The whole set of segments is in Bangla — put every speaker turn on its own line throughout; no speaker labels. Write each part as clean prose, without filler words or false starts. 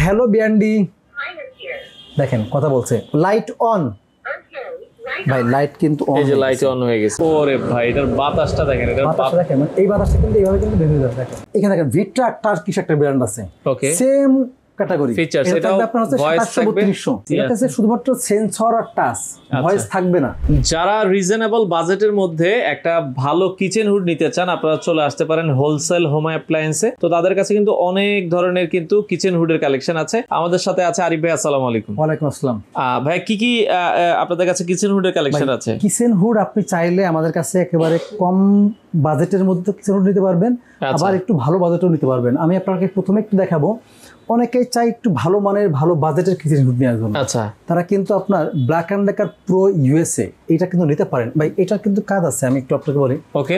হ্যালো বিয়ান্ডি, দেখেন কথা বলছে লাইট অন। ভাই লাইট কিন্তু অন,
এই যে লাইট অন হয়ে গেছে। ওরে ভাই এটার বাতাসটা দেখেন, এটার
বাতাসটা দেখেন, এই বাতাসটা কিন্তু এইভাবে কিন্তু বের হয়ে যাবে। দেখেন এখানে দেখেন ভিট্রা টার্কিশ একটা ব্র্যান্ড আছে,
ওকে
সেম ক্যাটাগরি
ফিচারস। এটাও
আপনার হচ্ছে
ভয়েস থাকবে,
732। এটা হচ্ছে শুধুমাত্র সেন্সর আর টাচ, ভয়েস থাকবে না।
যারা রিজনেবল বাজেটের মধ্যে একটা ভালো কিচেন হুড নিতে চান আপনারা চলে আসতে পারেন হোলসেল হোম অ্যাপ্লায়েন্সে। তো তাদের কাছে কিন্তু অনেক ধরনের কিন্তু কিচেন হুডের কালেকশন আছে। আমাদের সাথে আছে আরিফ ভাই, আসসালামু আলাইকুম।
ওয়ালাইকুম আসসালাম।
ভাই কি কি আপনাদের কাছে কিচেন হুডের কালেকশন আছে?
কিচেন হুড আপনি চাইলে আমাদের কাছে একেবারে কম বাজেটের মধ্যে কিচেন হুড নিতে পারবেন, আবার একটু ভালো বাজেটও নিতে পারবেন। আমি আপনাকে প্রথমে একটু দেখাবো, অনেকেই চাই একটু ভালো মানের ভালো বাজেটের কিচেন হুড নেওয়ার জন্য।
আচ্ছা,
তারা কিন্তু আপনার black and decker pro USA এটা কিন্তু নিতে পারেন। ভাই এটার কিন্তু কাজ আছে, আমি একটু আপনাকে বলি।
ওকে,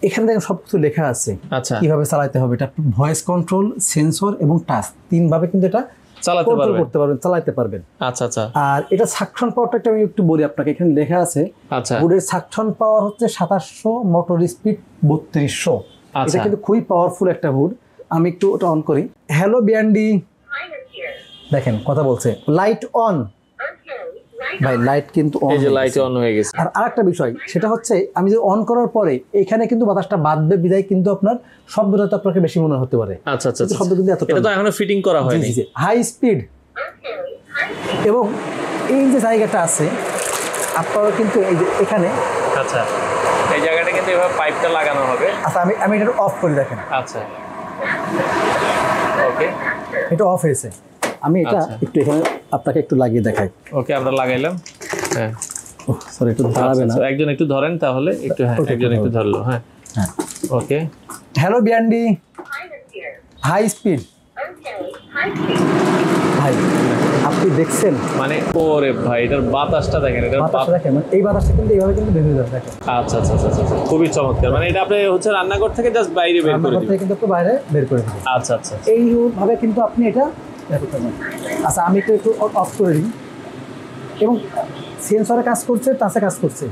এখানে দেখেন সবকিছু লেখা আছে,
আচ্ছা
কিভাবে চালাতে হবে। এটা ভয়েস কন্ট্রোল, সেন্সর এবং টাচ, তিনভাবে কিন্তু এটা করতে পারবেন, চালাতে পারবেন।
আচ্ছা আচ্ছা।
আর এটা সাকশন পাওয়ারটা আমি একটু বলি আপনাকে, এখানে লেখা আছে
আচ্ছা
হুডের সাকশন পাওয়ার হচ্ছে 2700, মোটর স্পিড 3200। এটা কিন্তু খুবই পাওয়ারফুল একটা হুড। আমি একটু ওটা অন করি। হ্যালো বিয়ান্ডি, দেখেন কথা বলছে লাইট অন। ভাই লাইট কিন্তু অন,
এই যে লাইট অন হয়ে গেছে।
আর আরেকটা বিষয় সেটা হচ্ছে আমি যে অন করার পরে এখানে কিন্তু বাতাসটা বাঁধবে, বিদায় কিন্তু আপনার শব্দটা তো আপনাকে বেশি মনে হতে পারে।
আচ্ছা আচ্ছা,
শব্দ কিন্তু এতটা
এটা তো এখনো ফিটিং করা হয়নি।
হাই স্পিড এবং এই যে জায়গাটা আছে আপনারা কিন্তু এই যে এখানে,
আচ্ছা এই জায়গাটা কিন্তু এভাবে পাইপটা লাগানো হবে।
আচ্ছা আমি এটা অফ করে দেখেন।
আচ্ছা ওকে,
এটা অফ হয়েছে। আমি এটা একটু এখানে আপনাকে একটু লাগিয়ে দেখাই।
ওকে আমরা লাগাইলাম। হ্যাঁ
সরি একটু দাঁড়াবে না,
একজন একটু ধরেন তাহলে একটু। হ্যাঁ একজন একটু ধরলো। হ্যাঁ
হ্যাঁ
ওকে।
হ্যালো বিয়ান্ডি, হাই স্পিড। ভাই আপনি দেখছেন
মানে ওরে ভাই এটার বাতাসটা দেখেন, এটার
বাতাসটা দেখেন, এই বাতাসটা কিন্তু এইভাবে কিন্তু বের হয়ে যাবে। দেখেন
আচ্ছা আচ্ছা আচ্ছা আচ্ছা, খুবই চমৎকার। মানে এটা আপনি হচ্ছে রান্নাঘর থেকে জাস্ট বাইরে বের করে দিবেন,
কিন্তু আপনি বাইরে বের করে দিবেন।
আচ্ছা আচ্ছা,
এইভাবে কিন্তু আপনি এটা। আচ্ছা আমি একটু অফ করে দিই এবং সেন্সরে কাজ করছে, টাচে কাজ করছে,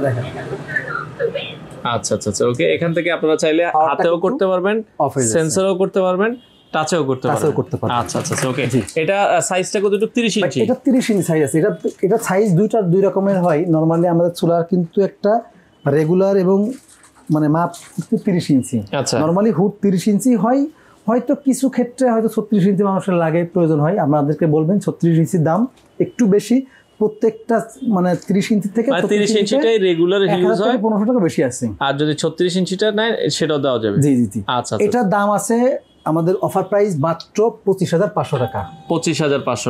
দেখেন।
আচ্ছা আচ্ছা আচ্ছা ওকে। এখান থেকে আপনারা চাইলে হাতেও করতে পারবেন, সেন্সরও করতে পারবেন, টাচেও করতে পারবেন। আচ্ছা আচ্ছা ওকে। এটা সাইজটা কতটুকু? 30 ইঞ্চি।
এটা 30 ইঞ্চি সাইজ আছে। এটা সাইজ দুই রকমের হয়। নরমালি আমাদের চুলার কিন্তু একটা রেগুলার এবং মানে মাপ 30 ইঞ্চি।
আচ্ছা,
নরমালি হুড 30 ইঞ্চি হয়, হয়তো কিছু ক্ষেত্রে হয়তো 36 ইঞ্চি মানুষের লাগে, প্রয়োজন হয়। আমাদেরকে বলবেন 36 ইঞ্চির দাম একটু বেশি, প্রত্যেকটা মানে 30 ইঞ্চি থেকে
30 ইঞ্চিটাই রেগুলার ইউজ হয়,
1500 টাকা বেশি আছে।
আর যদি 36 ইঞ্চিটা নেয় সেটাও দেওয়া যাবে।
জি জি জি।
আচ্ছা,
এটার দাম আছে আমাদের অফার প্রাইস মাত্র 25,500 টাকা।
25,500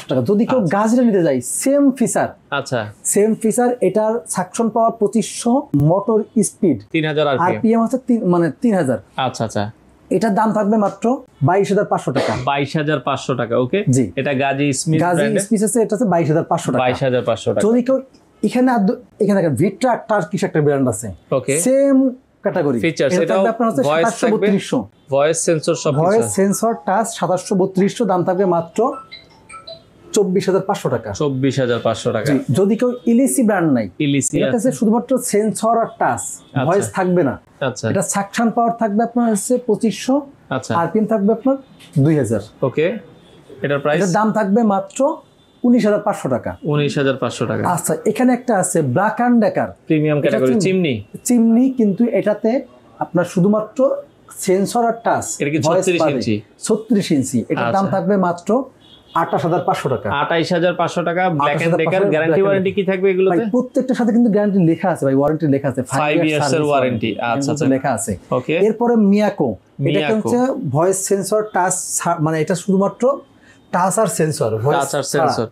টাকা। যদি কেউ গাজরা নিতে যায় সেম ফিচার,
আচ্ছা
সেম ফিচার, এটার সাকশন পাওয়ার 2500, মোটর স্পিড
3000
আরপিএম হচ্ছে মানে 3000।
আচ্ছা আচ্ছা,
এটার দাম থাকবে মাত্র 22,500 টাকা।
22,500 টাকা। ওকে জি। এটা গাজী স্মিথ
আছে, এটা হচ্ছে 22,500 টাকা।
22,500 টাকা।
যদি কেউ এখানে দেখেন ভিট্রা টার্কিশ একটা ব্র্যান্ড আছে,
ওকে
সেম ক্যাটাগরি
ফিচারস। এটা
আপনার হচ্ছে 73200,
ভয়েস সেন্সর সব,
ভয়েস সেন্সর টাচ 73200, দাম থাকবে মাত্র 24,500 টাকা।
24,500 টাকা।
যদি কেউ ইলিসি ব্র্যান্ড নাই,
ইলিসি
এটা হচ্ছে শুধুমাত্র সেন্সর আর টাচ, ভয়েস থাকবে না।
আচ্ছা,
এটা সাকশন পাওয়ার থাকবে আপনার হচ্ছে 2500,
আচ্ছা
আরপিএম থাকবে আপনার 2000।
ওকে, এটার প্রাইস,
এটার দাম থাকবে মাত্র 19,500 টাকা।
19,500 টাকা।
আচ্ছা এখানে একটা আছে black and decker
premium category
chimney, কিন্তু এটাতে আপনার শুধুমাত্র সেন্সর আর টাচ।
এটা কি 36 ইঞ্চি?
36 ইঞ্চি। এটার দাম থাকবে মাত্র 28,500 টাকা।
28,500 টাকা। Black and Decker. Guarantee warranty কি থাকবে এগুলোতে?
প্রত্যেকটার সাথে কিন্তু গ্যারান্টি লেখা আছে ভাই, ওয়ারেন্টি লেখা আছে,
5 ইয়ার্স এর ওয়ারেন্টি। আচ্ছা আচ্ছা
লেখা আছে।
ওকে।
এরপরে মিয়াকো, এটা হচ্ছে ভয়েস সেন্সর টাচ, মানে এটা শুধুমাত্র টাচ আর সেন্সর,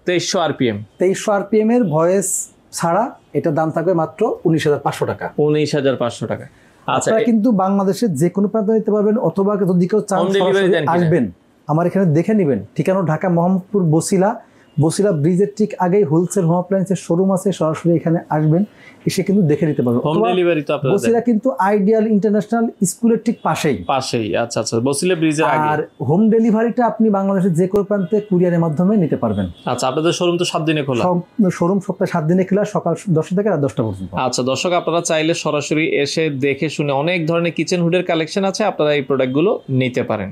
2300 আরপিএম,
2300 আরপিএম এর ভয়েস ছাড়া। এটার দাম থাকবে মাত্র 19,500 টাকা।
19,500 টাকা। আচ্ছা,
আপনারা কিন্তু বাংলাদেশের যে কোনো প্রান্তে নিতে পারবেন, অথবা যদি কেউ চান আসবেন আমার এখানে দেখে নেবেন। ঠিকানা ঢাকা মোহাম্মদপুর বসিলা ব্রিজের ঠিক আগেই হোলসেল হোম অ্যাপ্লায়েন্সের শোরুম আছে, সরাসরি এখানে আসবেন, এসে কিন্তু দেখে নিতে পারবেন।
হোম ডেলিভারি তো আপনারা
বসিলা কিন্তু আইডিয়াল ইন্টারন্যাশনাল স্কুলের ঠিক পাশেই।
আচ্ছা আচ্ছা, বসিলা ব্রিজের আগে।
আর হোম ডেলিভারিটা আপনি বাংলাদেশের যে কোনো প্রান্তে কুরিয়ারের মাধ্যমে নিতে পারবেন।
আচ্ছা, আপনাদের শোরুম তো 7 দিনে খোলা?
শোরুম সপ্তাহে 7 দিনে খোলা, সকাল 10টা থেকে রাত 10টা পর্যন্ত।
আচ্ছা দর্শক, আপনারা চাইলে সরাসরি এসে দেখে শুনে অনেক ধরনের কিচেন হুডের কালেকশন আছে, আপনারা এই প্রোডাক্টগুলো নিতে পারেন।